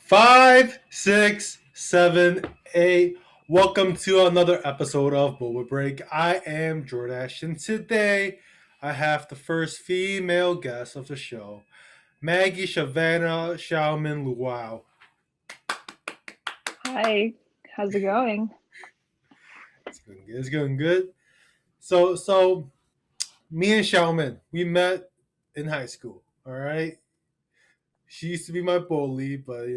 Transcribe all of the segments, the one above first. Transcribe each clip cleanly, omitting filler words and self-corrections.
Five, six, seven, eight. Welcome to another episode of Boba Break. I am Jordash, and today I have the first female guest of the show, Maggie Shavana Xiaomin Luau. Hi, how's it going? It's going good. It's going good. So me and Xiaomin, we met in high school. All right. She used to be my bully, but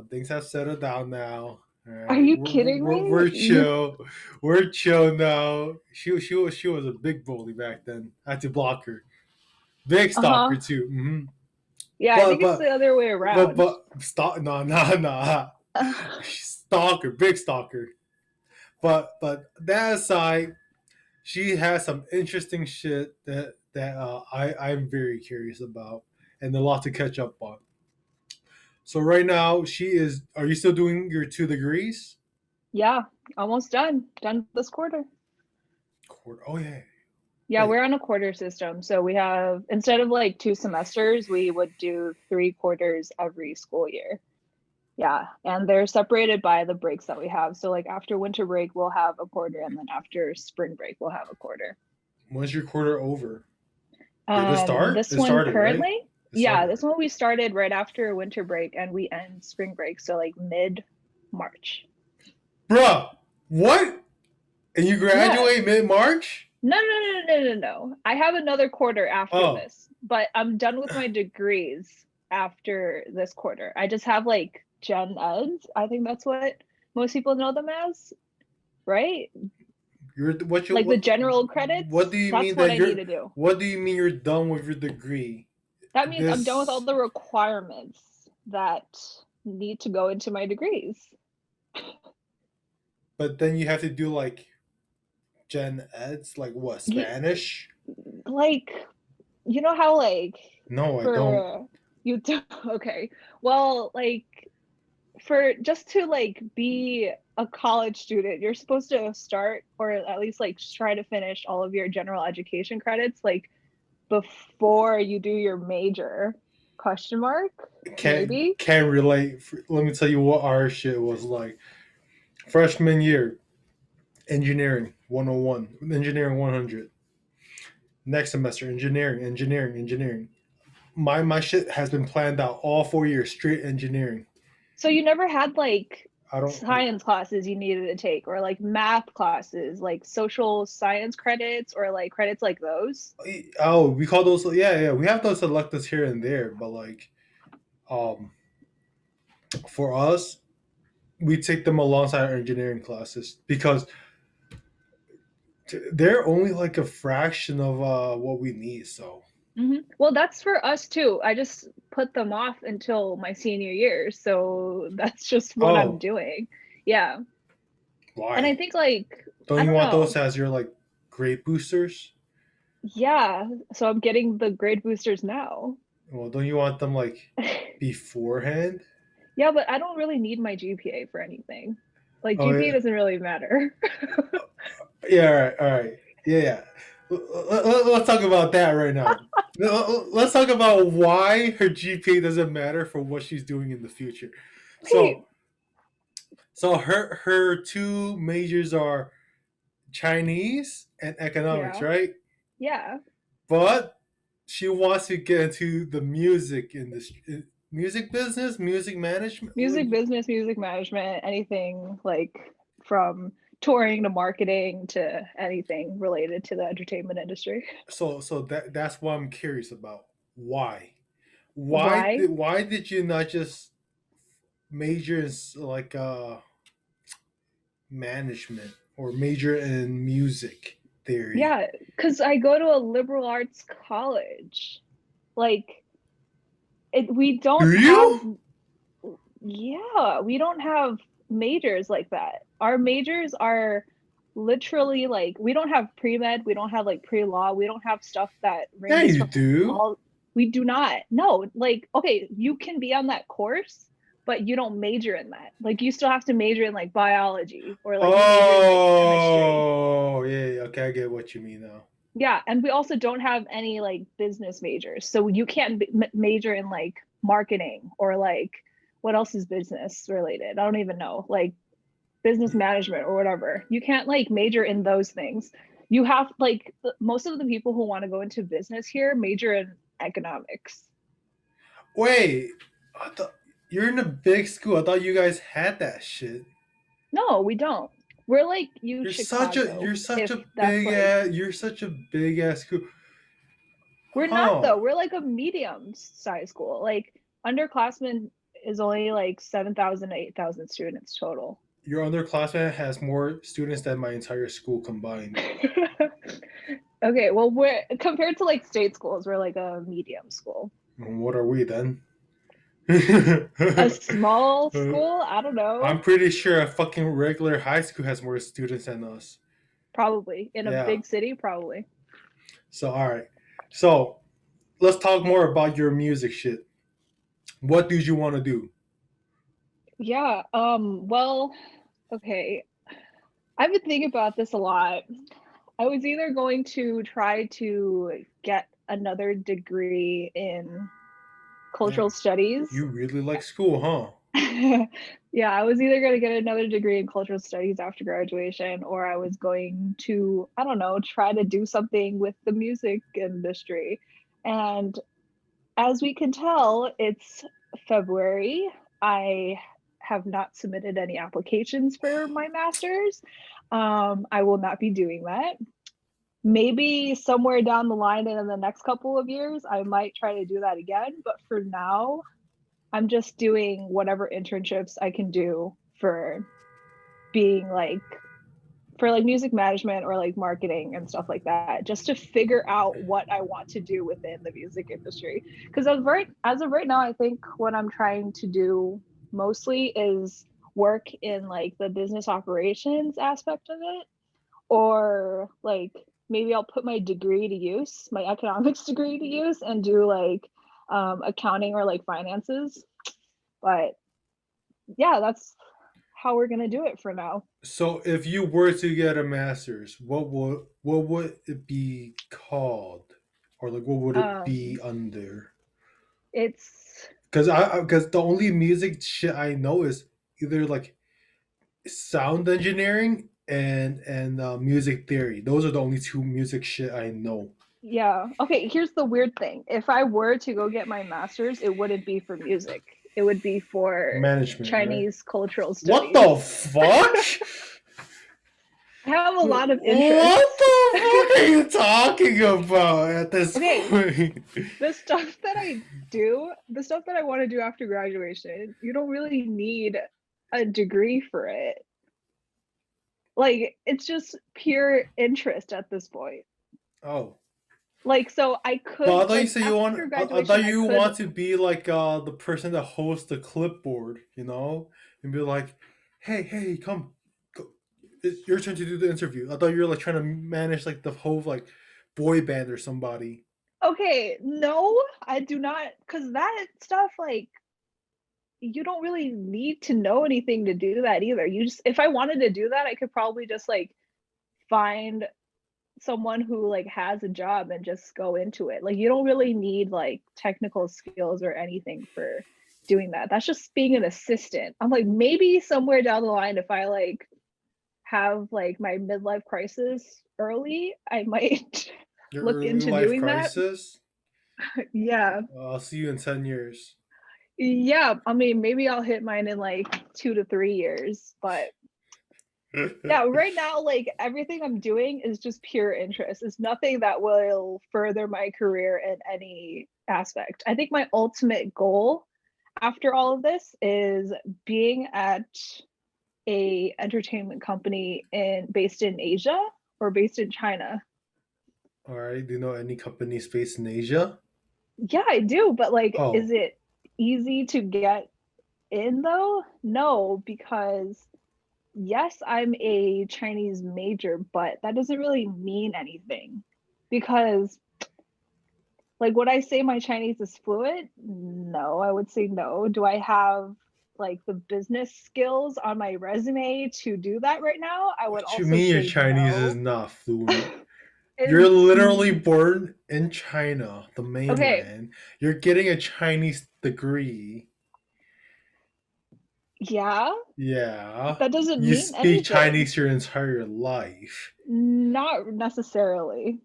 things have settled down now. All Are right, you we're, kidding we're, we're me? chill. We're chill now. She was a big bully back then. I had to block her. Big stalker Uh-huh. too. Yeah, I But think it's but the other way but around. but stop. No, no, no. Stalker, big stalker. But that aside, she has some interesting shit that I'm very curious about and a lot to catch up on. So right now she is. Are you still doing your 2 degrees? Yeah, almost done. Done this quarter. Quarter. Oh yeah. Yeah, Wait. we're on a quarter system. So we have, instead of like 2 semesters, we would do 3 quarters every school year. Yeah, and they're separated by the breaks that we have. So like after winter break, we'll have a quarter, and then after spring break, we'll have a quarter. When's your quarter over? Did it start? This It one started, right? currently, It yeah, started, this right? one we started right after winter break and we end spring break, so like mid March. Bruh, what? And you Yeah. graduate mid March? No. I have another quarter after Oh, this, but I'm done with my degrees after this quarter. I just have like gen eds. I think that's what most people know them as, right? you're what you Like the general credits. what do you That's mean what that I need you're to do. what do you mean you're done with your degree? That means I'm done with all This, the requirements that need to go into my degrees. but then you have to do like gen eds, like what, You, Spanish? like, you know how like No, I don't. for you do okay. Well, like for just to like be a college student, you're supposed to start or at least like try to finish all of your general education credits like before you do your major. Question mark? Can't Maybe. can't relate. Let me tell you what our shit was like. Freshman year, engineering 101, engineering 100. Next semester, engineering. My shit has been planned out all 4 years straight engineering. So you never had like I don't. science classes you needed to take or like math classes, like social science credits or like credits like those? Oh, we call those. Yeah, yeah. We have those electives here and there, but like, um, for us, we take them alongside our engineering classes because they're only like a fraction of what we need. So, Well, that's for us too. I just put them off until my senior year. So that's just what I'm oh, doing. Yeah. And I why? think like, Don't I you don't want those know. as your like grade boosters? Yeah. So I'm getting the grade boosters now. Well, don't you want them like beforehand? Yeah, but I don't really need my GPA for anything. Like Oh GPA yeah, doesn't really matter. yeah. All right. Yeah, yeah. Let's talk about that right now. Let's talk about why her GPA doesn't matter for what she's doing in the future. Wait, So, her two majors are Chinese and economics, yeah. right? Yeah. But she wants to get into the music industry, music business, music management. Music business, music management, anything like from touring to marketing to anything related to the entertainment industry. So that's what I'm curious about. Why? Why? Why did you not just major in like management or major in music theory? Yeah, because I go to a liberal arts college. Like we Do don't have, you? yeah, we don't have majors like that. Our majors are literally like we don't have pre-med, we don't have like pre-law, we don't have stuff that Yeah, ranges you from do. all we do not. No, like okay, you can be on that course, but you don't major in that. Like you still have to major in like biology or like you major in like chemistry. Oh, yeah, yeah. Okay, I get what you mean now. Yeah, and we also don't have any like business majors. So you can't major in like marketing or like what else is business related? I don't even know. Like business management or whatever. You can't like major in those things. You have like most of the people who want to go into business here major in economics. Wait, I thought you're in a big school. I thought you guys had that shit. No, we don't. We're like U You're such a Chicago, you're such if a that's big like ass you're such a big ass school. we're not Huh? though. We're like a medium size school. Like underclassmen is only like 7,000 to 8,000 students total. Your underclassman has more students than my entire school combined. Okay, well we're compared to like state schools, we're like a medium school. What are we then? A small school, I don't know. I'm pretty sure a fucking regular high school has more students than us. Probably in a Yeah. big city, probably. So all right. So let's talk more about your music shit. What did you want to do? Yeah. Well, okay. I've been thinking about this a lot. I was either going to try to get another degree in cultural Damn, studies. you really like school, huh? Yeah, I was either going to get another degree in cultural studies after graduation, or I was going to, I don't know, try to do something with the music industry. And as we can tell, it's February. I have not submitted any applications for my master's. I will not be doing that. Maybe somewhere down the line and in the next couple of years, I might try to do that again. But for now, I'm just doing whatever internships I can do for being like for like music management or like marketing and stuff like that, just to figure out what I want to do within the music industry. Because as of right now, I think what I'm trying to do mostly is work in like the business operations aspect of it, or like maybe I'll put my degree to use, my economics degree to use, and do like accounting or like finances. But yeah, that's how we're gonna do it for now. So if you were to get a master's, what would it be called, or like what would it be Um, under? it's Because the only music shit I know is either like sound engineering and music theory. Those are the only two music shit I know. Yeah. Okay, here's the weird thing. If I were to go get my master's, it wouldn't be for music. It would be for Management, right? Chinese cultural What studies. the fuck? I have a lot of What interests. the fuck are you talking about at this Okay, point? the stuff that I do, the stuff that I want to do after graduation, you don't really need a degree for it. Like, it's just pure interest at this point. Oh, Like, so I but I could, thought you like, said you want. after I graduation, thought I you could. want to be like the person that hosts the clipboard, and be like, hey, come, go. It's your turn to do the interview. I thought you were like trying to manage like the whole like boy band or somebody. Okay, no, I do not, because that stuff, like, you don't really need to know anything to do that either. You just, if I wanted to do that, I could probably just like find someone who like has a job and just go into it. Like, you don't really need like technical skills or anything for doing that. That's just being an assistant. I'm like, maybe somewhere down the line, if I like have like my midlife crisis early, I might Your look early into life doing that. crisis. Yeah. I'll see you in 10 years. Yeah, I mean, maybe I'll hit mine in like 2 to 3 years, but yeah, right now, like everything I'm doing is just pure interest. It's nothing that will further my career in any aspect. I think my ultimate goal after all of this is being at a entertainment company based in Asia or based in China. All right. Do you know any companies based in Asia? Yeah, I do, but like, is Oh, it easy to get in though? No, because yes, I'm a Chinese major, but that doesn't really mean anything because, like, would I say my Chinese is fluent? No, I would say no. Do I have like the business skills on my resume to do that right now? I would what you also mean your say Chinese is no. not fluent? You're It's literally born in China, the okay. mainland. You're getting a Chinese degree. Yeah, Yeah. that doesn't You mean speak anything. Chinese your entire life, Not necessarily.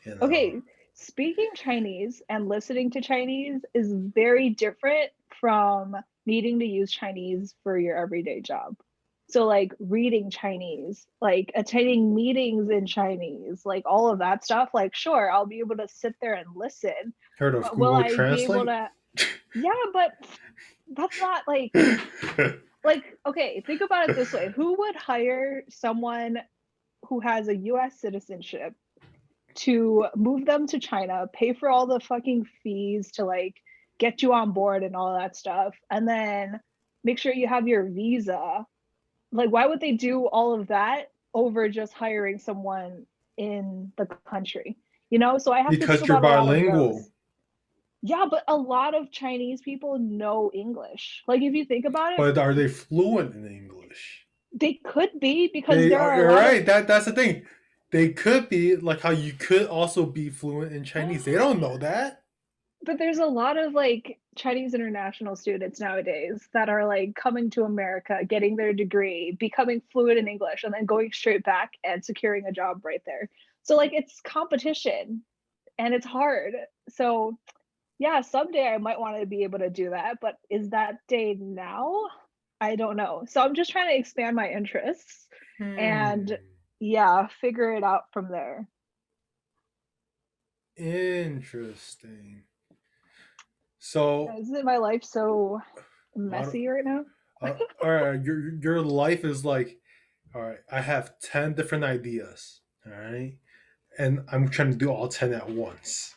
you know. Okay, speaking Chinese and listening to Chinese is very different from needing to use Chinese for your everyday job. So, like reading Chinese, like attending meetings in Chinese, like all of that stuff, like, sure, I'll be able to sit there and listen, Heard of but will Google I be able Translate? to? Yeah, but that's not okay, think about it this way. Who would hire someone who has a US citizenship to move them to China, pay for all the fucking fees to like get you on board and all that stuff, and then make sure you have your visa? Like, why would they do all of that over just hiring someone in the country? You know, so I have to think Because you're about a lot of bilingual. those. Yeah, but a lot of Chinese people know English. Like, if you think about it, But are they fluent in English? they could be because They there are. are a You're lot of right. That's the thing. They could be like how you could also be fluent in Chinese. They don't know that. but there's a lot of like Chinese international students nowadays that are like coming to America, getting their degree, becoming fluent in English, and then going straight back and securing a job right there. So like it's competition and it's hard. So yeah, someday I might want to be able to do that, but is that day now? I don't know. So I'm just trying to expand my interests and Hmm. yeah, figure it out from there. Interesting. So, Isn't my life so I don't, messy right now? all right, your life is like, all right. I have 10 different ideas. All right, and I'm trying to do all 10 at once.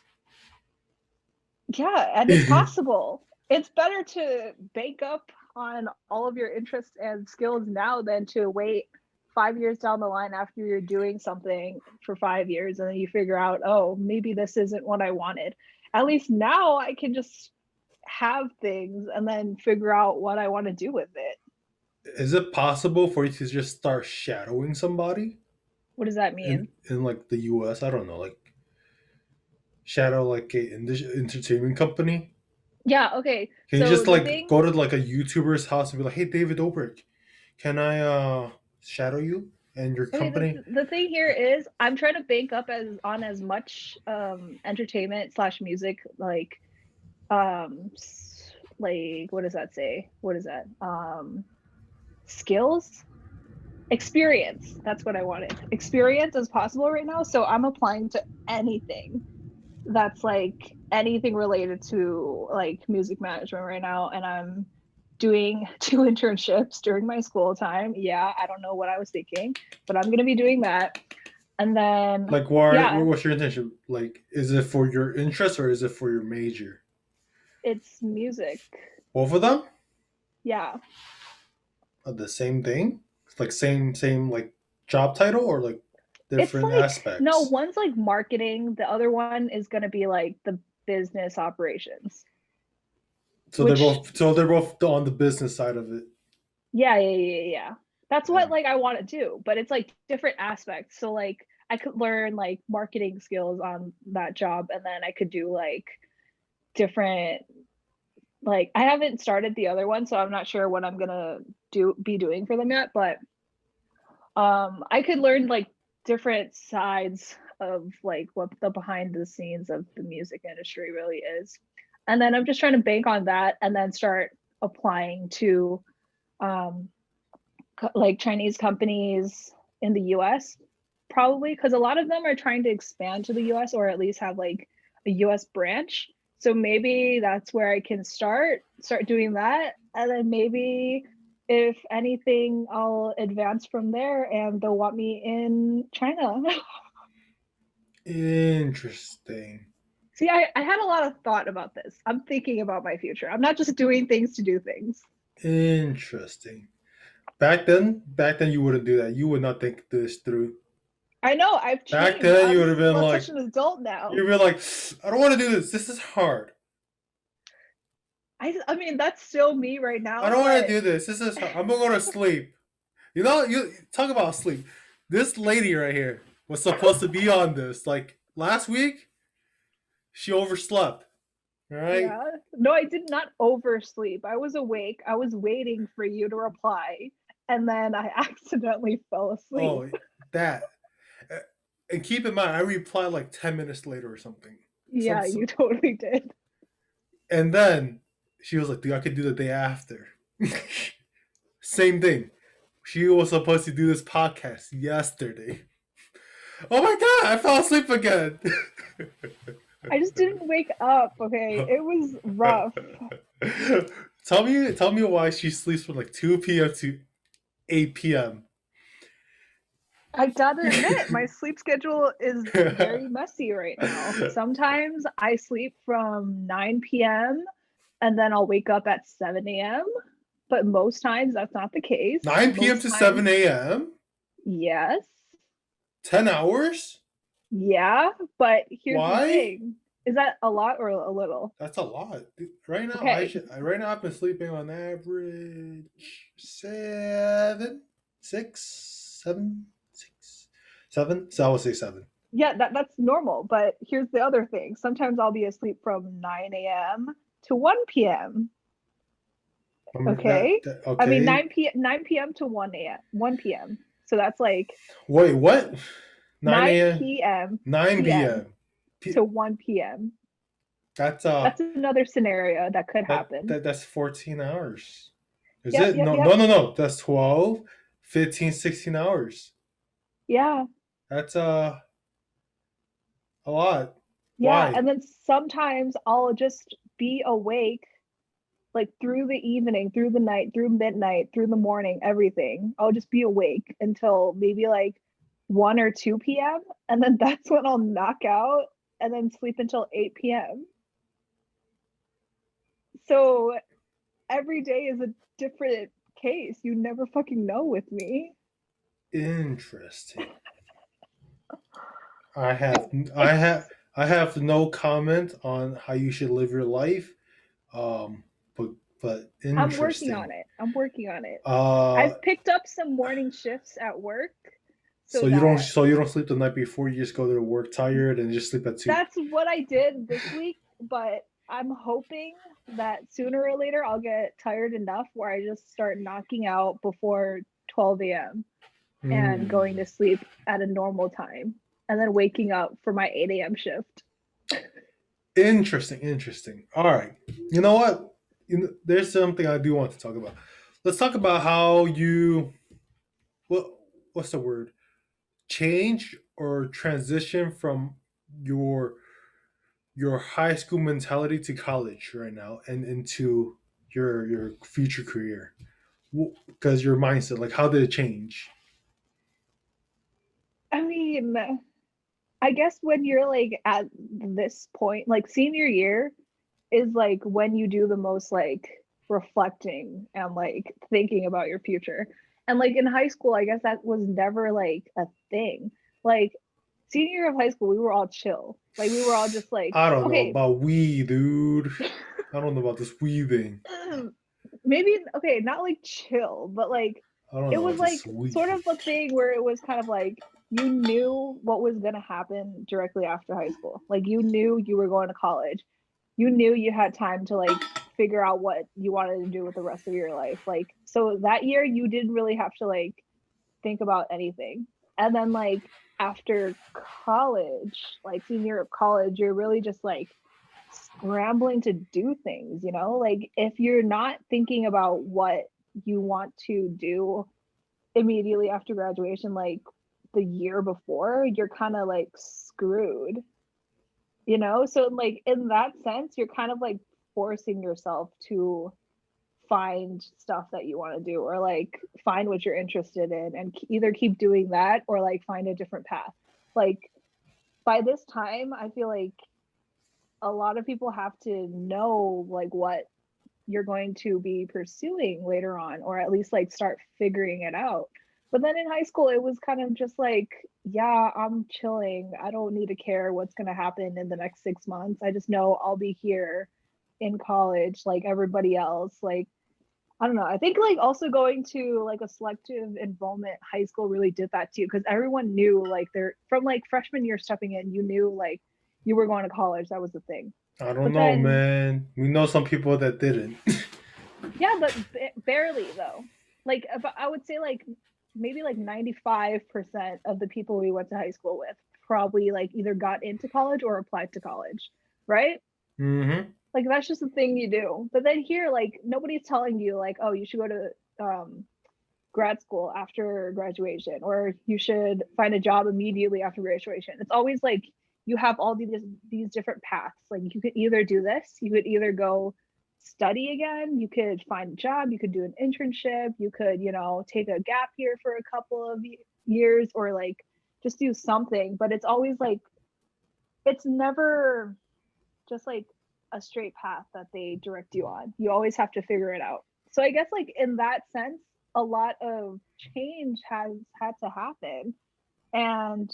Yeah, and it's possible. It's better to bank up on all of your interests and skills now than to wait 5 years down the line after you're doing something for 5 years and then you figure out, oh, maybe this isn't what I wanted. At least now I can just have things and then figure out what I want to do with it. Is it possible for you to just start shadowing somebody What does that in mean? like the U.S.? I don't know, like shadow like a entertainment company. Yeah, okay. Can you So just the like thing go to like a YouTuber's house and be like, "Hey, David Dobrik, can I shadow you and your Okay, company?" the thing here is I'm trying to bank up as much entertainment slash music um like what does that say? What is that? Skills? Experience. That's what I wanted. Experience as possible right now. So I'm applying to anything that's like anything related to like music management right now and I'm doing 2 internships during my school time. Yeah, I don't know what I was thinking, but I'm going to be doing that. And then Like, why? yeah, What's your intention? Like, is it for your interest or is it for your major? it's music. Both of them Yeah. are the same thing. It's like same like job title or like It's different like no, aspects. one's like marketing, the other one is going to be like the business operations, So they're which both on the business side of it. yeah. That's what Yeah. like I want to do, but it's like different aspects. So like I could learn like marketing skills on that job and then I could do like different like I haven't started the other one, so I'm not sure what I'm going to be doing for them yet, but I could learn like different sides of like what the behind the scenes of the music industry really is. And then I'm just trying to bank on that and then start applying to um like Chinese companies in the US probably because a lot of them are trying to expand to the US or at least have like a US branch. So maybe that's where I can start doing that and then maybe if anything I'll advance from there and they'll want me in China. Interesting. See, I had a lot of thought about this. I'm thinking about my future. I'm not just doing things to do things. Interesting. Back then you wouldn't do that. You would not think this through. I know I've Back changed. then you I'm would have been such like, an adult now. you'd be like, I don't want to do this. This is hard. I mean that's still me right I now, don't want to but do this. This is hard. I'm gonna go to sleep. You know, you talk about sleep. This lady right here was supposed to be on this. Like last week, she overslept. All right. Yeah. No, I did not oversleep. I was awake. I was waiting for you to reply. And then I accidentally fell asleep. Oh, that. Uh, And keep in mind, I replied like 10 minutes later or something. Yeah, you totally did. And then she was like, "Dude, I could do the day after." Same thing. She was supposed to do this podcast yesterday. Oh my god, I fell asleep again. I just didn't wake up, okay? It was rough. Tell me why she sleeps from like 2 p.m. to 8 p.m. I gotta admit, my sleep schedule is very messy right now. Sometimes I sleep from 9 p.m. and then I'll wake up at 7 a.m. But most times that's not the case. 9 p.m. Most to times, 7 a.m. yes. 10 hours? Yeah, but here's the Why? thing. Is that a lot or a little? That's a lot. Right now, Okay. right now I've been sleeping on average 7, 6, 7, 6, 7. So I would say 7. Yeah, that's normal. But here's the other thing. Sometimes I'll be asleep from 9 a.m. to 1 p.m. I mean, Okay. I mean okay. 9 p.m. to 1 a.m. 1 p.m. So that's like Wait, what? 9 a.m. 9 p.m. 9 p.m. p.m. to 1 p.m. That's That's another scenario that could happen. that's 14 hours. Is Yep, it? yep, No, yep. no, no, no. That's 12, 15, 16 hours. Yeah. That's a lot. Yeah, Why? and then sometimes I'll just be awake like through the evening, through the night, through midnight, through the morning, everything. I'll just be awake until maybe like 1 or 2 p.m. And then that's when I'll knock out and then sleep until 8 p.m. So every day is a different case. You never fucking know with me. Interesting. I have I have It's I have no comment on how you should live your life. Um, but I'm working interesting. on it. I'm working on it. Uh, I've picked up some morning shifts at work so so that you don't sleep the night before. You just go to work tired and just sleep at 2. that's what I did this week, but I'm hoping that sooner or later I'll get tired enough where I just start knocking out before 12 a.m. and going Hmm. to sleep at a normal time and then waking up for my 8 a.m. shift. Interesting. Interesting. All right. You know what? There's something I do want to talk about. Let's talk about how you what what's the word? Change or transition from your high school mentality to college right now and into your future career because your mindset, like, how did it change? I mean, I guess when you're like at this point, like senior year is like when you do the most like reflecting and like thinking about your future. And like in high school, I guess that was never like a thing. Like senior year of high school, we were all chill. Like we were all just like, I don't know okay, about we, dude. I don't know about this we thing. maybe okay, not like chill, but like I don't it know was about this like we. sort of a thing where it was kind of like you knew what was going to happen directly after high school. Like you knew you were going to college. You knew you had time to like figure out what you wanted to do with the rest of your life. Like so that year you didn't really have to like think about anything. And then like after college, like senior year of college, you're really just like scrambling to do things, you know? Like if you're not thinking about what you want to do immediately after graduation, like the year before, you're kind of like screwed, you know? So like in that sense, you're kind of like forcing yourself to find stuff that you want to do or like find what you're interested in and either keep doing that or like find a different path. Like by this time, I feel like a lot of people have to know like what you're going to be pursuing later on or at least like start figuring it out. But then in high school it was kind of just like, yeah, I'm chilling. I don't need to care what's going to happen in the next 6 months. I just know I'll be here in college like everybody else. Like I don't know. I think like also going to like a selective enrollment high school really did that too because everyone knew like they're from like freshman year stepping in, you knew like you were going to college. That was the thing. I don't But know, then, man. We know some people that didn't. yeah, but barely though. Like, I would say like maybe like 95% of the people we went to high school with probably like either got into college or applied to college, right? Mm-hmm. Like that's just the thing you do. But then here, like nobody's telling you like, oh, you should go to grad school after graduation, or you should find a job immediately after graduation. It's always like you have all these different paths. Like you could either do this, you could either go study again, you could find a job, you could do an internship, you could, take a gap year for a couple of years, or like just do something. But it's always like it's never just like a straight path that they direct you on. You always have to figure it out. So I guess like in that sense, a lot of change has had to happen. And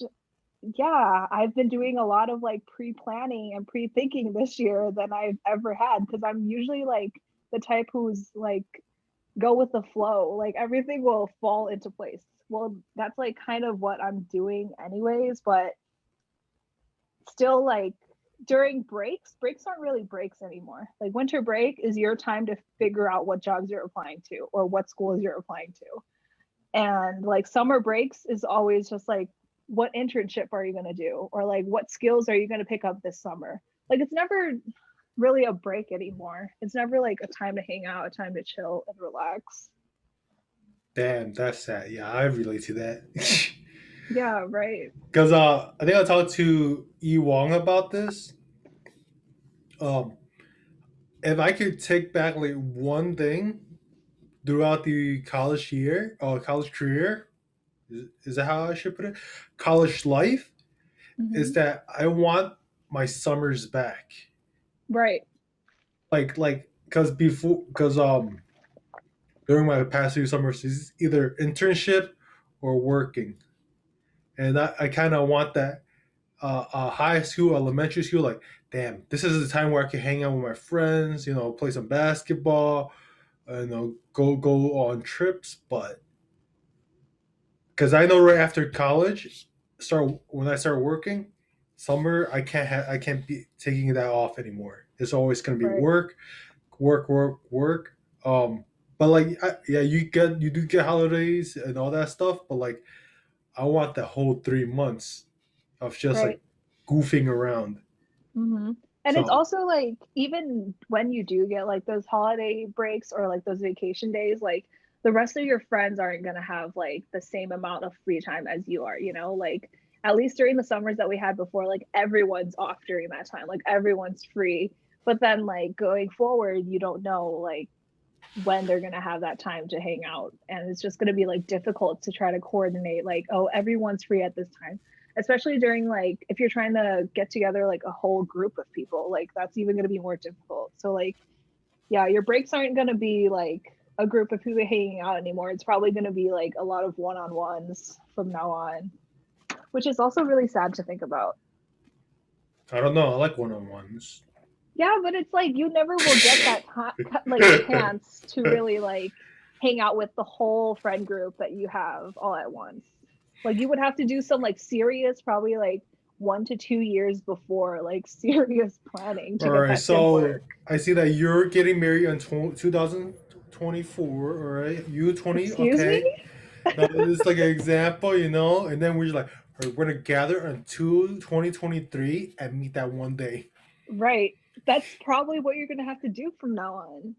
yeah, I've been doing a lot of like pre-planning and pre-thinking this year than I've ever had, because I'm usually like the type who's like go with the flow. Like everything will fall into place. Well, that's like kind of what I'm doing anyways, but still like during breaks aren't really breaks anymore. Like winter break is your time to figure out what jobs you're applying to or what schools you're applying to. And like summer breaks is always just like, what internship are you going to do, or like what skills are you going to pick up this summer? Like it's never really a break anymore. It's never like a time to hang out, a time to chill and relax. Damn, that's sad. Yeah, I relate to that. Yeah, right. Because I think I talked to E Wong about this. Um, if I could take back like one thing throughout the college year or college career, is that how I should put it? College life is Mm-hmm. that I want my summers back. Right. Because during my past few summers, it's either internship or working, and I kind of want that high school, elementary school, like, damn, this is the time where I can hang out with my friends, play some basketball, go on trips. But because I know right after college, start when I start working, summer I can't be taking that off anymore. It's always gonna be Right. work, work, work, work. But like, yeah, you do get holidays and all that stuff, but like, I want the whole 3 months of just Right. like goofing around. Mm-hmm. And it's So also like even when you do get like those holiday breaks or like those vacation days, like the rest of your friends aren't gonna have like the same amount of free time as you are, like at least during the summers that we had before, like everyone's off during that time, like everyone's free. But then like going forward, you don't know like when they're going to have that time to hang out, and it's just going to be like difficult to try to coordinate like, oh, everyone's free at this time, especially during like if you're trying to get together like a whole group of people, like that's even going to be more difficult. So like yeah, your breaks aren't going to be like a group of people hanging out anymore. It's probably going to be like a lot of one-on-ones from now on, which is also really sad to think about. I don't know. I like one on ones. Yeah, but it's like you never will get that like chance to really like hang out with the whole friend group that you have all at once. Like you would have to do some like serious, probably like 1 to 2 years before, like serious planning All to get right, that to so work. I see that you're getting married in 2024. All right, you 20. Excuse me? Okay, now it's like an example, and then we're just like, all right, we're gonna gather until 2023 and meet that one day. Right. That's probably what you're gonna have to do from now on.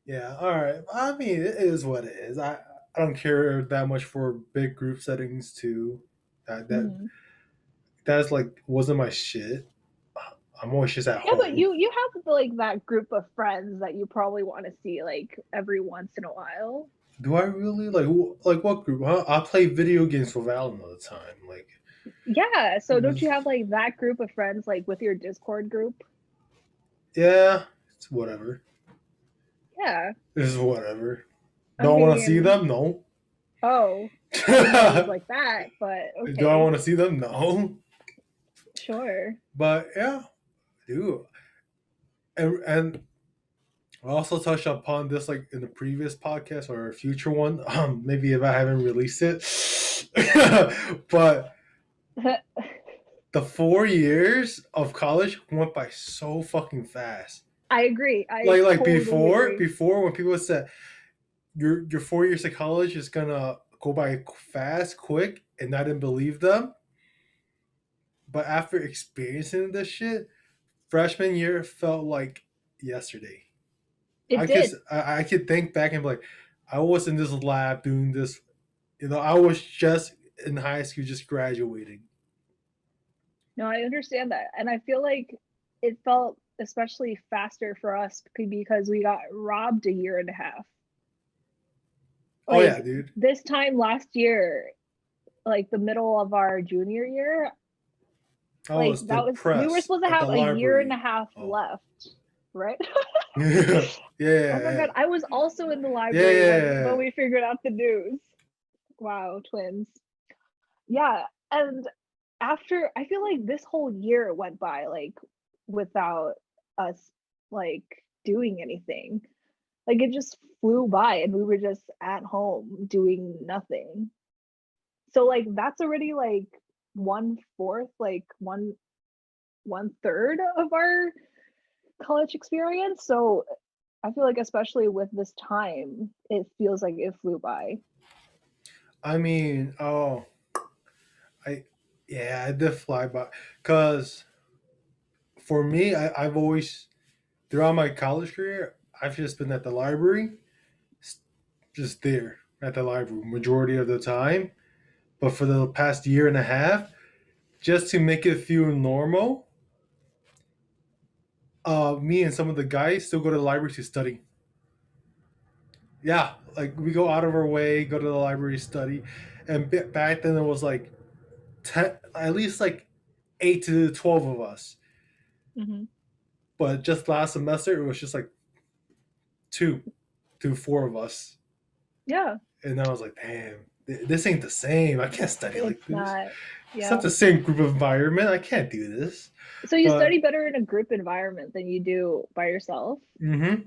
Yeah, all right. I mean, it is what it is. I don't care that much for big group settings too. Mm-hmm. That's like wasn't my shit. I'm always just at Yeah, but home. you have like that group of friends that you probably want to see like every once in a while. Do I really like what group? Huh? I play video games with Alan all the time. Like, Yeah, so don't you have like that group of friends like with your Discord group? yeah, it's whatever. Yeah. It's whatever. I Do I want to see mean, them? No. oh, I didn't know it was like that, but Do I okay. want to see them? No. Sure. But yeah, dude. And I also touched upon this like in the previous podcast or a future one. Maybe if I haven't released it. But the 4 years of college went by so fucking fast. I agree. I Like totally agree. before when people said your 4 years of college is gonna go by fast, quick, and I didn't believe them. But after experiencing this shit, freshman year felt like yesterday. It did. I could think back and be like, I was in this lab doing this. I was just in high school, just graduating. No, I understand that. And I feel like it felt especially faster for us because we got robbed a year and a half. Oh yeah, Like dude. this time last year, like the middle of our junior year, I like was that was we were depressed supposed to at the have a year and a library. half Oh. left, right? yeah, Oh my yeah, god, I was also in the yeah, library when yeah. we figured out the news. Wow, twins. Yeah, and after I feel like this whole year went by like without us like doing anything. Like it just flew by and we were just at home doing nothing. So like that's already like one fourth, like one third of our college experience. So I feel like especially with this time, it feels like it flew by. I mean, oh, I, yeah, I did fly by. Cause for me, I've always throughout my college career, I've just been at the library, just there at the library majority of the time. But for the past year and a half, just to make it feel normal, me and some of the guys still go to the library to study. Yeah, like we go out of our way, go to the library, study, and back then it was like 10, at least like 8 to 12 of us. Hmm. But just last semester, it was just like 2 to 4 of us, Yeah, and I was like, damn, this ain't the same. I can't study like it's this. not. It's not Yeah. the same group environment. I can't do this. So you But study better in a group environment than you do by yourself? mm-hmm.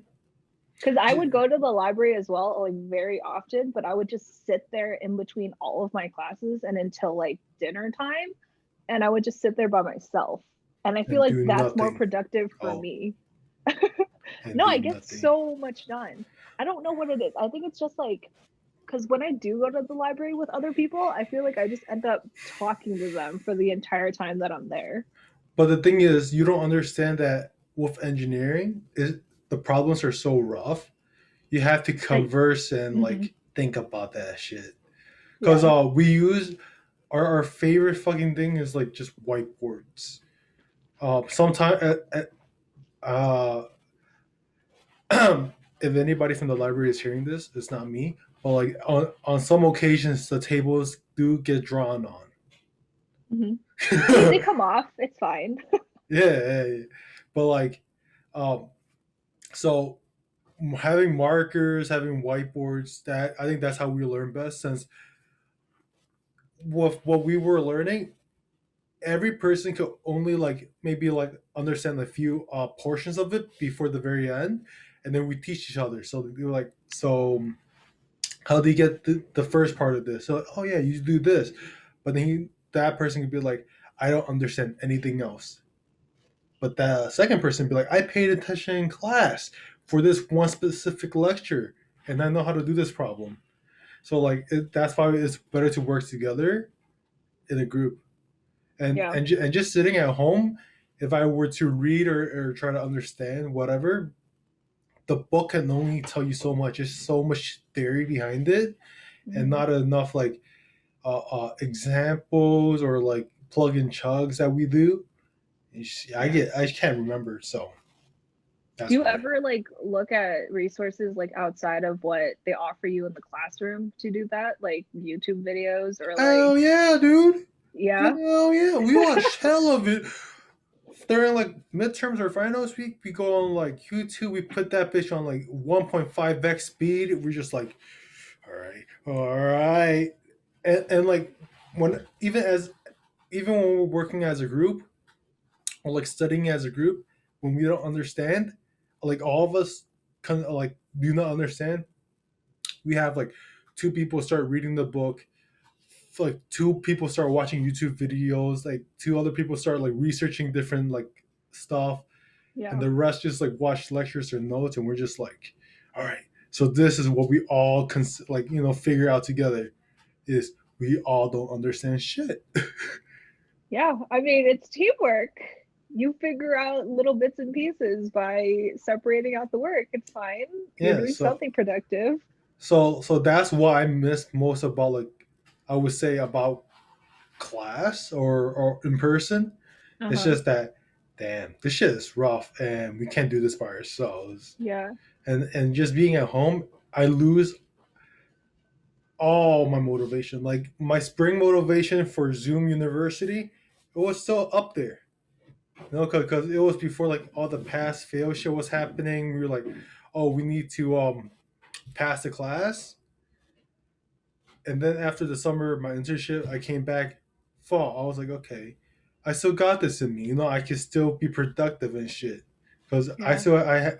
Because I would go to the library as well, like very often, but I would just sit there in between all of my classes and until like dinner time, and I would just sit there by myself. And I feel And like do that's more nothing. productive for Oh, me. and No, do I get nothing. so much done. I don't know what it is. I think it's just like because when I do go to the library with other people, I feel like I just end up talking to them for the entire time that I'm there. But the thing is, you don't understand that with engineering, is the problems are so rough. You have to I, converse and mhm, like think about that shit. Cause yeah. we use our favorite fucking thing is like just whiteboards. Sometimes uh, if anybody from the library is hearing this, it's not me. But like on some occasions, the tables do get drawn on. Hmm. They yeah, come off. It's fine. yeah, yeah. But like, um, so having markers, having whiteboards, that I think that's how we learn best. Since with what we were learning, every person could only like maybe like understand a few portions of it before the very end, and then we teach each other. So we were like, so how do you get the first part of this? So oh yeah, you do this, but then that person could be like, I don't understand anything else. But the second person would be like, I paid attention in class for this one specific lecture, and I know how to do this problem. So like that's why it's better to work together in a group. Yeah. And just sitting at home, if I were to read or try to understand whatever, the book can only tell you so much. There's so much theory behind it, and Hmm. not enough like examples or like plug and chugs that we do. I can't remember, so Do that's you why. ever like look at resources like outside of what they offer you in the classroom to do that, like YouTube videos or like, Oh yeah, dude. yeah? Hell yeah, we watch hell of it. During like midterms or finals week, we go on like YouTube. We put that bitch on like 1.5x speed. We're just like, all right, and like when even when we're working as a group or like studying as a group, when we don't understand, like all of us kind of like do not understand. We have like two people start reading the book, like two people start watching YouTube videos, like two other people start like researching different like stuff, and Yeah. the rest just like watch lectures or notes, and we're just like, all right, so this is what we all like figure out together is we all don't understand shit. Yeah. I mean, it's teamwork. You figure out little bits and pieces by separating out the work. It's fine. You're Yeah, doing so something productive. so that's what I missed most about like I would say about class or in person. It's Uh-huh. just that damn, this shit is rough and we can't do this by ourselves. Yeah. And just being at home, I lose all my motivation. Like my spring motivation for Zoom University, it was still up there. Because it was before like all the pass fail shit was happening. We were like, oh, we need to pass the class. And then after the summer of my internship, I came back fall. I was like, okay, I still got this in me. I can still be productive and shit. Because I Yeah. still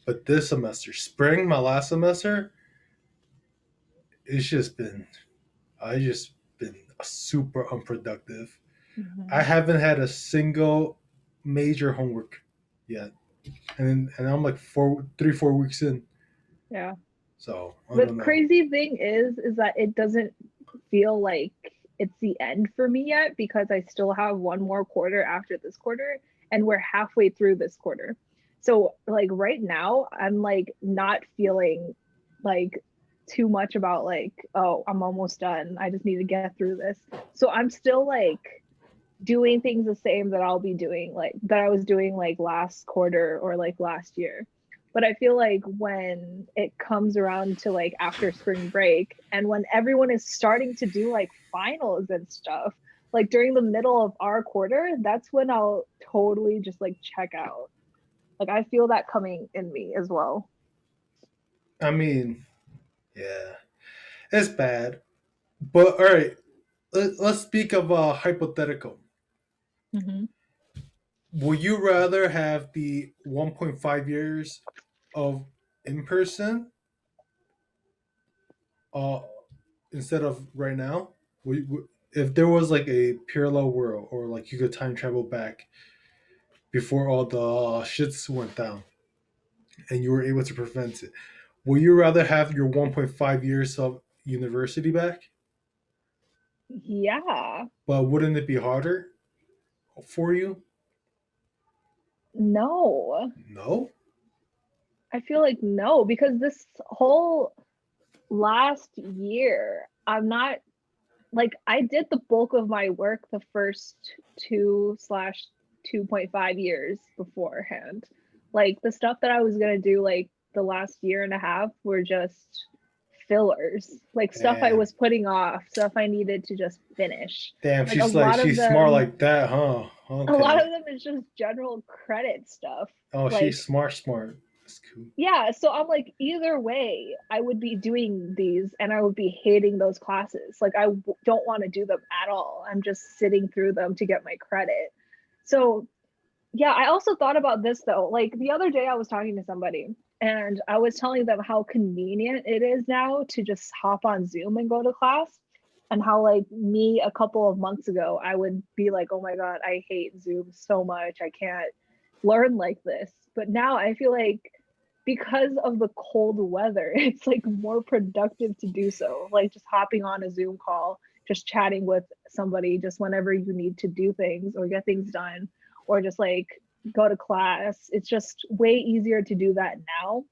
but this semester, spring, my last semester, it's just been I just been super unproductive. I Hmm. haven't had a single major homework yet, and I'm like 4 weeks in. Yeah. So I The don't know. crazy thing is that it doesn't feel like it's the end for me yet because I still have one more quarter after this quarter and we're halfway through this quarter. So like right now I'm like not feeling like too much about like, oh, I'm almost done. I just need to get through this. So I'm still like doing things the same that I'll be doing, like that I was doing like last quarter or like last year. But I feel like when it comes around to like after spring break and when everyone is starting to do like finals and stuff, like during the middle of our quarter, that's when I'll totally just like check out. Like I feel that coming in me as well. I mean, yeah, it's bad. But all right, let's speak of hypothetical. Mm-hmm. Would you rather have the 1.5 years of in person uh, instead of right now? If there was like a parallel world or like you could time travel back before all the shits went down and you were able to prevent it, would you rather have your 1.5 years of university back? Yeah. But wouldn't it be harder for you? No. No. I feel like no, because this whole last year, I'm not like I did the bulk of my work the first 2/2.5 years beforehand. Like the stuff that I was gonna do like the last year and a half were just fillers. Like stuff I Damn. was putting off, stuff I needed to just finish. Damn. Like a She's like lot of she's smart them, like that, huh? a lot Okay. of them is just general credit stuff. Oh, she's Like smart. Smart. That's cool. yeah, so I'm like, either way, I would be doing these and I would be hating those classes. Like, don't want to do them at all. I'm just sitting through them to get my credit. So, yeah, I also thought about this though. Like, the other day I was talking to somebody and I was telling them how convenient it is now to just hop on Zoom and go to class. And how, like, me a couple of months ago, I would be like, oh my God, I hate Zoom so much. I can't learn like this. But now I feel like because of the cold weather, it's like more productive to do so. Like just hopping on a Zoom call, just chatting with somebody just whenever you need to do things or get things done, or just like go to class. It's just way easier to do that now.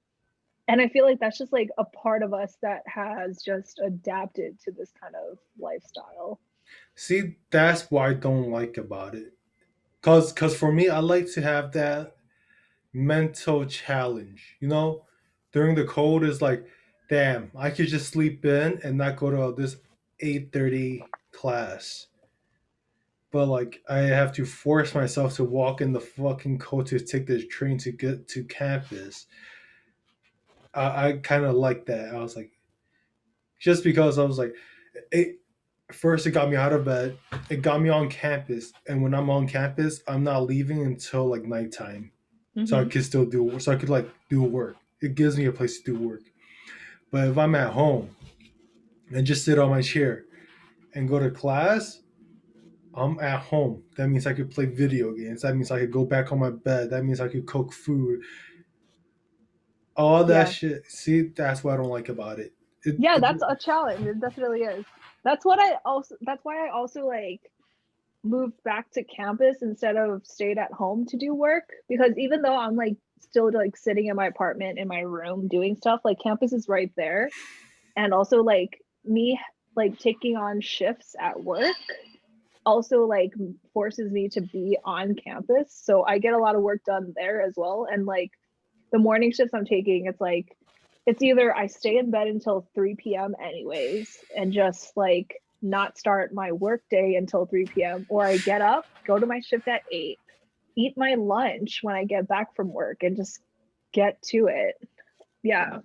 And I feel like that's just like a part of us that has just adapted to this kind of lifestyle. See, that's what I don't like about it. Cause for me, I like to have that mental challenge. During the cold is like, damn, I could just sleep in and not go to this 8:30 class. But like, I have to force myself to walk in the fucking cold to take the train to get to campus. I kind of like that. I was like, just because I was like, it, first it got me out of bed, it got me on campus, and when I'm on campus, I'm not leaving until like nighttime, so I Mm-hmm. could still do, so I could like do work. It gives me a place to do work. But if I'm at home and just sit on my chair and go to class, I'm at home. That means I could play video games. That means I could go back on my bed. That means I could cook food. All that Yeah. shit. See, that's what I don't like about it. Yeah, It that's a challenge. It definitely is. That's why I also like moved back to campus instead of stayed at home to do work, because even though I'm like still like sitting in my apartment in my room doing stuff, like campus is right there. And also like me like taking on shifts at work also like forces me to be on campus. So I get a lot of work done there as well. And like the morning shifts I'm taking, it's like it's either I stay in bed until 3 p.m. anyways and just like not start my work day until 3 p.m. or I get up, go to my shift at 8, eat my lunch when I get back from work and just get to it. Yeah.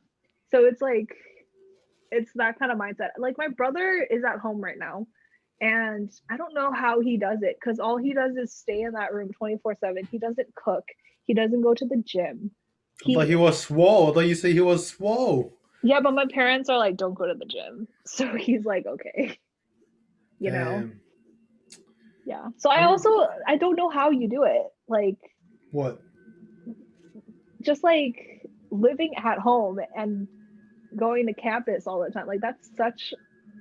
So it's like it's that kind of mindset. Like my brother is at home right now and I don't know how he does it cuz all he does is stay in that room 24/7. He doesn't cook. He doesn't go to the gym. I thought He he was swole. I thought you say he was swole. Yeah, but my parents are like don't go to the gym. So he's like okay, you know. Damn. Yeah. So I mean, I don't know how you do it. Like what? just like living at home and going to campus all the time. Like that's such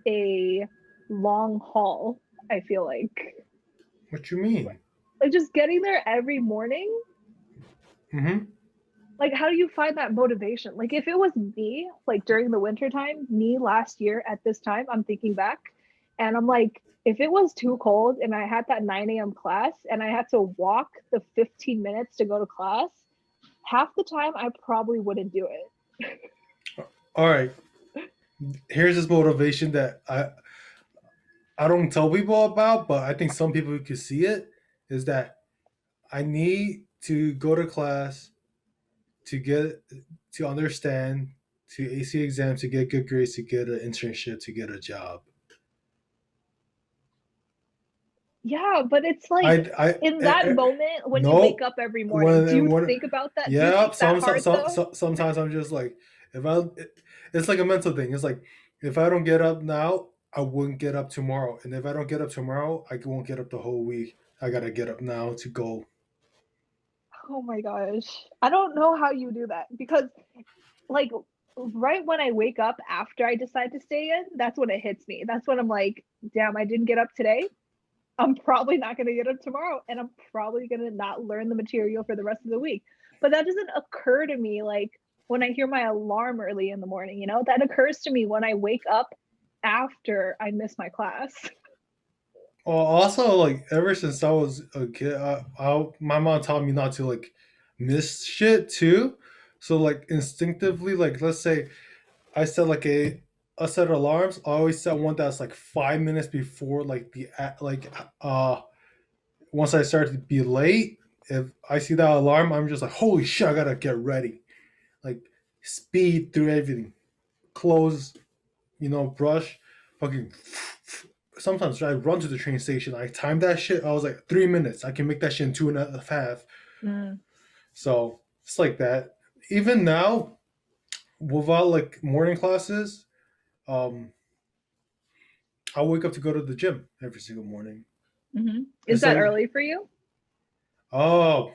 a long haul, I feel like. What you mean? Like just getting there every morning, Mm-hmm. like how do you find that motivation? Like if it was me, like during the winter time, me last year at this time, I'm thinking back and I'm like, if it was too cold and I had that 9 a.m. class and I had to walk the 15 minutes to go to class, half the time I probably wouldn't do it. All right. Here's this motivation that I don't tell people about, but I think some people could see it. Is that I need to go to class to get to understand to AC exam to get good grades to get an internship to get a job. Yeah, but it's like I in that moment when you wake nope. up every morning, do you When think about that? Do you yeah, think that hard though? sometimes I'm just like if I it's like a mental thing. It's like if I don't get up now, I wouldn't get up tomorrow, and if I don't get up tomorrow, I won't get up the whole week. I gotta get up now to go. Oh my gosh. I don't know how you do that because like right when I wake up after I decide to stay in, that's when it hits me. That's when I'm like, damn, I didn't get up today. I'm probably not going to get up tomorrow and I'm probably going to not learn the material for the rest of the week. But that doesn't occur to me like when I hear my alarm early in the morning, you know? That occurs to me when I wake up after I miss my class. Well, also like ever since I was a kid, my mom taught me not to like miss shit too. So like instinctively, like let's say I set like a set of alarms. I always set one that's like 5 minutes before like once I start to be late. If I see that alarm, I'm just like holy shit, I gotta get ready. Like speed through everything, clothes, brush, fucking. Sometimes I run to the train station. I time that shit. I was like 3 minutes. I can make that shit in 2.5. Mm. So it's like that. Even now, without like morning classes, um, I wake up to go to the gym every single morning. Mm-hmm. And Is that so, early for you? oh,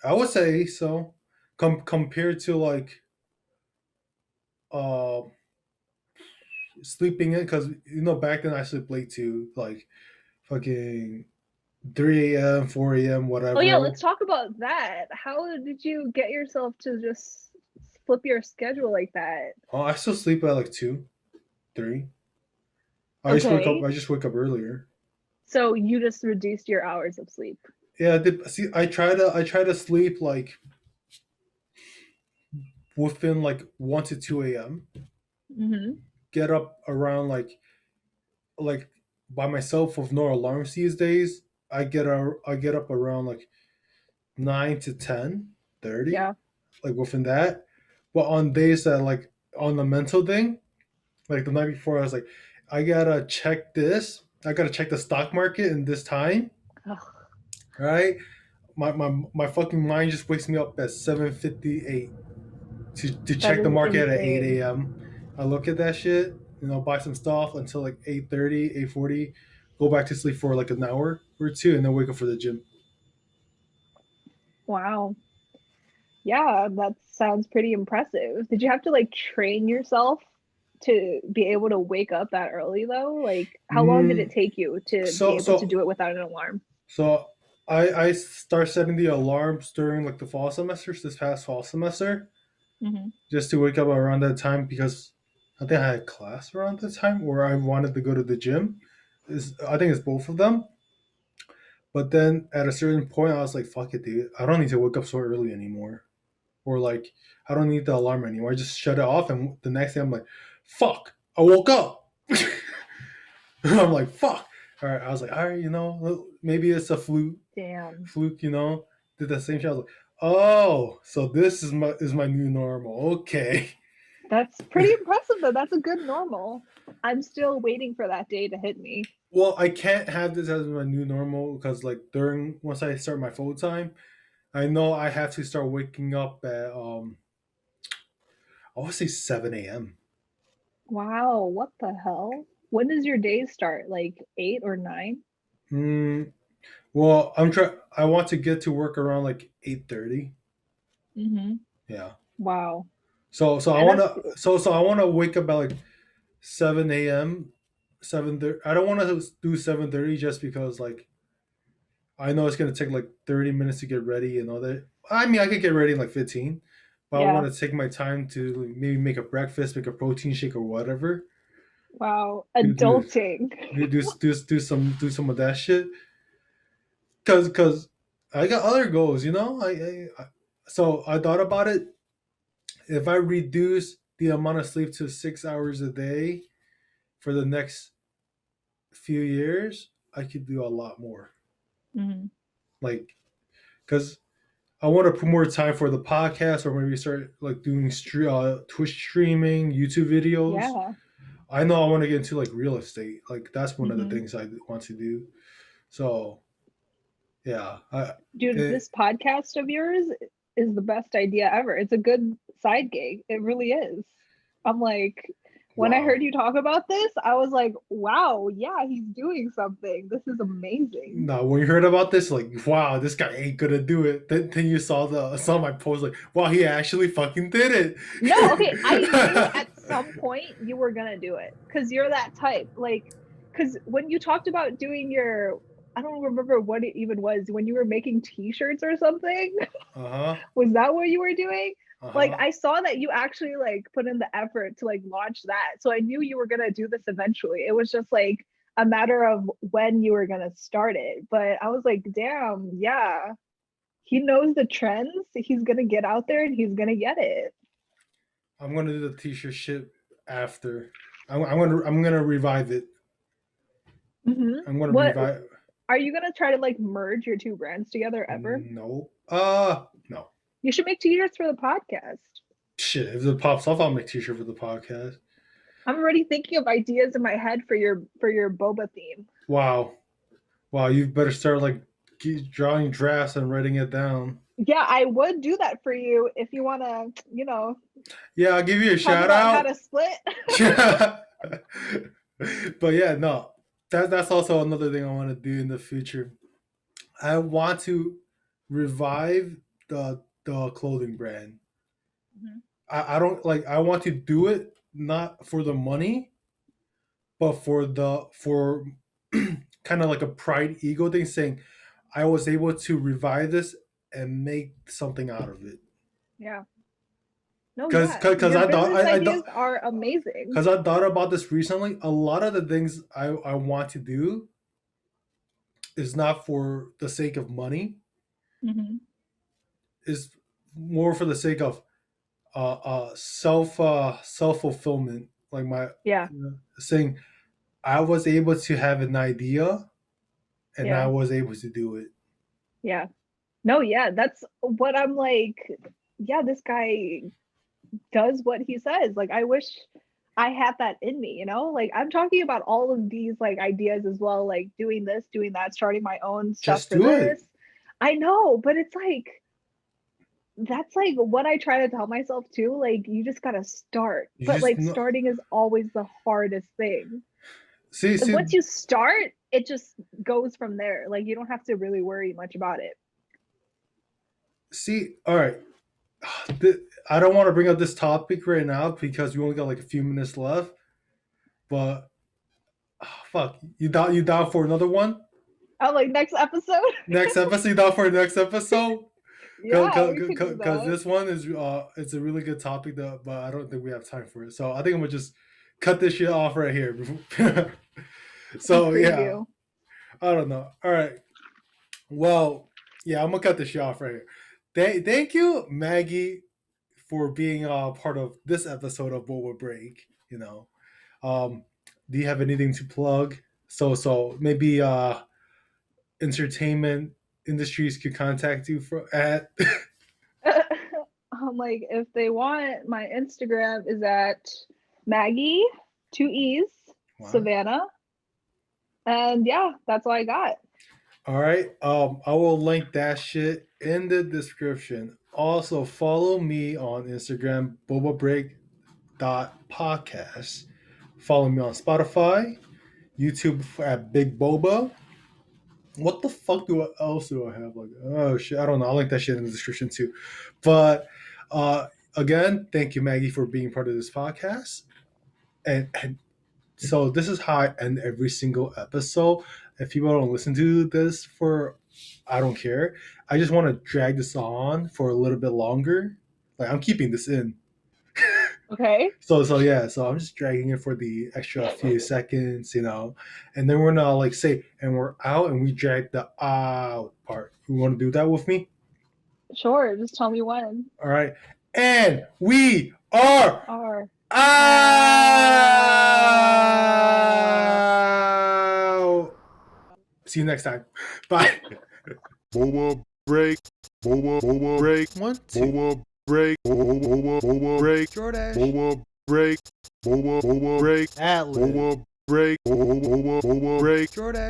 I would say so. Compared to like uh, sleeping in, because back then I slept late too, like fucking 3 a.m., 4 a.m., Oh yeah, whatever. let's talk about that. How did you get yourself to just flip your schedule like that? Oh, I still sleep at like 2, 3. Okay. I just wake up earlier. So you just reduced your hours of sleep. Yeah, see, I try to sleep like within like 1 to 2 a.m. Mm-hmm. Get up around like by myself with no alarms these days. I get up around like 9 to 10:30, Yeah. like within that. But on days that like on the mental thing, like the night before, I was like, I gotta check this. I gotta check the stock market in this time, Ugh, right? My fucking mind just wakes me up at 7:58 to that check the is market at 8 insane. a.m. I look at that shit. buy some stuff until like 8:30, 8:40, go back to sleep for like an hour or two, and then wake up for the gym. Wow. Yeah, that sounds pretty impressive. Did you have to like train yourself to be able to wake up that early though? Like, how long did it Mm, take you to be so able to so do it without an alarm? so I start setting the alarms during like the fall semesters, this past fall semester, Hmm. just to wake up around that time because I think I had class around that time, or I wanted to go to the gym. Is I think it's both of them. But then at a certain point, I was like, "Fuck it, dude! I don't need to wake up so early anymore." Or like, I don't need the alarm anymore. I just shut it off, and the next day I'm like, "Fuck! I woke up." I'm like, "Fuck!" All right, I was like, "All right, maybe it's a Damn. fluke." Did the same shit. I was like, "Oh, so this is my new normal." Okay. That's pretty impressive though. That's a good normal. I'm still waiting for that day to hit me. Well, I can't have this as my new normal because like during once I start my full time, I know I have to start waking up at I want to say 7 a.m. Wow, what the hell? When does your day start? Like 8 or 9? Mm, well, I want to get to work around like 8:30. Mm-hmm. Yeah. Wow. So I And that's wanna so I wanna wake up at like 7 a.m. 7:30. I don't want to do 7:30 just because like I know it's gonna take like 30 minutes to get ready and all that. I mean, I could get ready in like 15, but I yeah. want to take my time to like, maybe make a breakfast, make a protein shake or whatever. Wow. Do do Adulting. do some of that shit. Cause I got other goals. So I thought about it. If I reduce the amount of sleep to 6 hours a day for the next few years, I could do a lot more. Hmm. Like, cause I want to put more time for the podcast, or maybe start like doing Twitch streaming, YouTube videos. Yeah. I know I want to get into like real estate. Like that's one of the Hmm. things I want to do. So yeah, Dude, it, this podcast of yours is the best idea ever. It's a good side gig. It really is. I'm like, when I wow. heard you talk about this, I was like, wow, yeah, he's doing something. This is amazing. No, when you heard about this, like, wow, this guy ain't gonna do it. Then you saw my post, like, wow, he actually fucking did No, okay, I knew it. at some point you were gonna do it because you're that type. Like, because when you talked about doing your, I don't remember what it even was, when you were making t-shirts or something. Uh huh. Was that what you were doing? Uh Like huh. I saw that you actually like put in the effort to like launch that. So I knew you were gonna do this eventually. It was just like a matter of when you were gonna start it. But I was like, damn, yeah. He knows the trends. He's gonna get out there and he's gonna get it. I'm gonna do the t-shirt shit after. I'm gonna revive it. Hmm. I'm gonna What revive. are you gonna try to like merge your two brands together ever? No. No. You should make t-shirts for the podcast. Shit. If it pops off, I'll make t-shirt for the podcast. I'm already thinking of ideas in my head for your boba theme. Wow. Wow. You better start like drawing drafts and writing it down. Yeah, I would do that for you if you want to, Yeah, I'll give you a talk shout about how out. to split. Yeah. But yeah, no. That's also another thing I want to do in the future. I want to revive the clothing brand. Mhm. I don't like I want to do it not for the money, but for kind of like a pride ego thing saying I was able to revive this and make something out of it. Yeah. No, Cause, yeah. cause, cause Your I thought business I ideas thought are amazing. because I thought about this recently. A lot of the things I want to do is not for the sake of money. Hmm. Is more for the sake of self fulfillment. Like my Yeah. saying, I was able to have an idea, and I Yeah. was able to do it. Yeah. No, yeah. That's what I'm like. Yeah, this guy does what he says. Like, I wish I had that in me, Like, I'm talking about all of these like ideas as well, like doing this, doing that, starting my own stuff Just for do it. this. I know, but it's like that's like what I try to tell myself too. Like, you just gotta start. You But just like know. starting is always the hardest thing. See, Like see, once you start, it just goes from there. Like you don't have to really worry much about it. see. All right. I don't want to bring up this topic right now because we only got like a few minutes left. But fuck, you down for another one? Oh, like next episode? Next episode, you down for the next episode? Yeah, we could do Because that. this one is it's a really good topic though, but I don't think we have time for it. So I think I'm gonna just cut this shit off right here. So yeah, Preview. I don't know. All right. Well, yeah, I'm gonna cut this shit off right here. Thank you, Maggie, for being part of this episode of Boba Break. Um, do you have anything to plug? So maybe entertainment industries could contact you for at I'm like, if they want, my Instagram is at Maggie, two E's, Wow. Savannah. And yeah, that's all I got. All right. I will link that shit in the description. Also, follow me on Instagram, bobabreak.podcast. Follow me on Spotify, YouTube at Big Boba. What the fuck else do I have? Like, oh shit, I don't know. I'll link that shit in the description too. But again, thank you, Maggie, for being part of this podcast. And so this is how I end every single episode. If people don't listen to this for, I don't care. I just want to drag this on for a little bit longer. Like I'm keeping this in. Okay. So yeah, so I'm just dragging it for the extra few seconds, and then we're gonna like say, and we're out, and we drag the out part. You want to do that with me? Sure. Just tell me when. All right, and we are Or out. See you next time. Bye. Boba break, Boba break, One, two. Boba break, Boba break, Jordash. Boba break, Boba break, Atlas. Boba break, Boba break. Jordash.